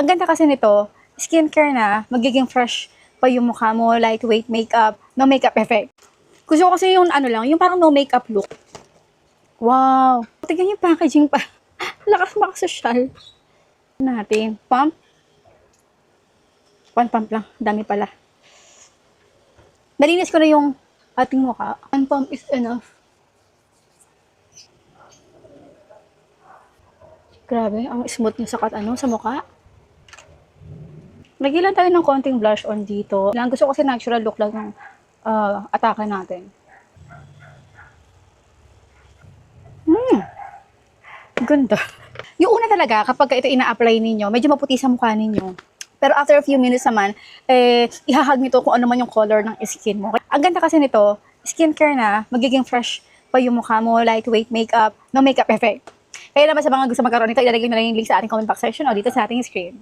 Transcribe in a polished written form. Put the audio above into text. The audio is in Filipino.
Ang ganda kasi nito, skincare na, magiging fresh pa yung mukha mo, lightweight makeup, no makeup effect. Gusto ko kasi yung ano lang, yung parang no makeup look. Wow! Tignan yung packaging pa. Lakas makasosyal. Natin. Pump. One pump lang. Dami pala. Nalinis ko na yung ating mukha. One pump is enough. Grabe, ang smooth niya sa mukha. Nagilan tayo ng konting blush on dito. Gusto ko kasi natural look lang yung atake natin. Ganda. Yung una talaga, kapag ito ina-apply ninyo, medyo maputi sa mukha ninyo. Pero after a few minutes naman, ihahag nito kung ano man yung color ng skin mo. Ang ganda kasi nito, skincare na, magiging fresh pa yung mukha mo, lightweight makeup, no makeup effect. Kaya naman sa mga gusto magkaroon nito, ilalagay na lang yung link sa ating comment box section o dito sa ating screen.